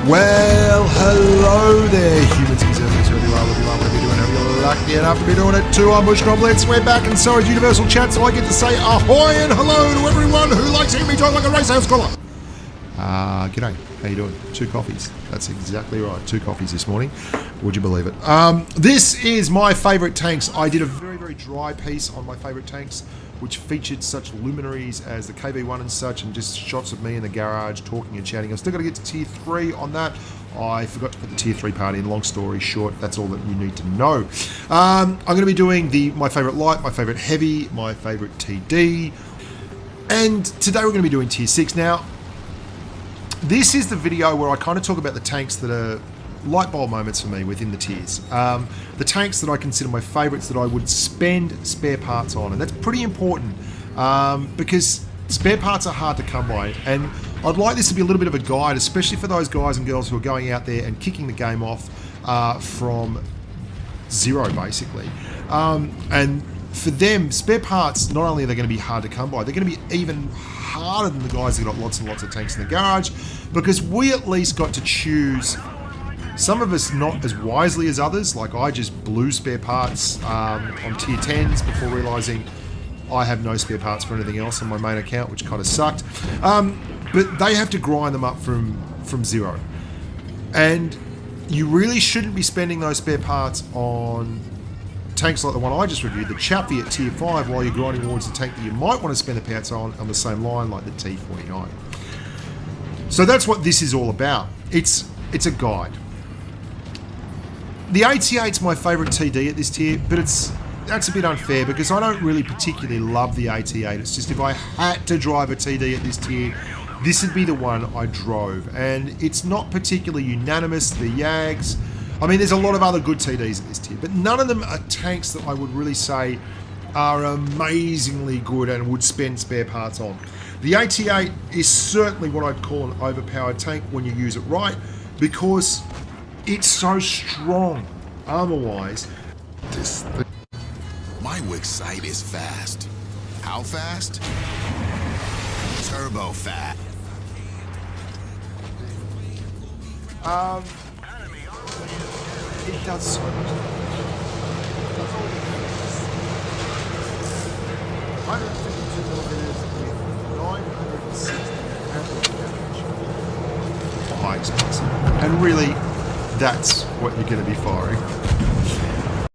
Well, hello there, humans, observers, wherever you are, whatever you are, whatever you're doing, however you're lucky enough to be doing it too. I'm Bush Goblets. We're back, and so is Universal Chat, so I get to say ahoy and hello to everyone who likes hearing me talk like a racehouse collar. G'day. How you doing? 2 coffees. That's exactly right. 2 coffees this morning. Would you believe it? This is my favourite tanks. I did a very, very dry piece on my favourite tanks, which featured such luminaries as the KV1 and such, and just shots of me in the garage talking and chatting. I've still got to get to tier 3 on that. I forgot to put the tier 3 part in. Long story short, that's all that you need to know. I'm going to be doing my favourite light, my favourite heavy, my favourite TD, and today we're going to be doing tier 6. Now, this is the video where I kind of talk about the tanks that are light bulb moments for me within the tiers. The tanks that I consider my favourites that I would spend spare parts on, and that's pretty important because spare parts are hard to come by, and I'd like this to be a little bit of a guide, especially for those guys and girls who are going out there and kicking the game off from zero, basically. And for them, spare parts, not only are they going to be hard to come by, they're going to be even harder than the guys that got lots and lots of tanks in the garage, because we at least got to choose. Some of us not as wisely as others, like I just blew spare parts on tier 10s before realising I have no spare parts for anything else on my main account, which kind of sucked. But they have to grind them up from zero. And you really shouldn't be spending those spare parts on tanks like the one I just reviewed, the Chaffee at tier 5, while you're grinding towards the tank that you might want to spend the parts on the same line, like the T49. So that's what this is all about. It's a guide. The 88's my favourite TD at this tier, but that's a bit unfair because I don't really particularly love the 88. It's just if I had to drive a TD at this tier, this would be the one I drove. And it's not particularly unanimous, the Yags. I mean, there's a lot of other good TDs at this tier, but none of them are tanks that I would really say are amazingly good and would spend spare parts on. The 88 is certainly what I'd call an overpowered tank when you use it right, because it's so strong, armor-wise. My wick sight is fast. How fast? Turbo fast. It does so much. That's all it does. 152 millimeters with 960 average damage. High explosive. And really, that's what you're going to be firing.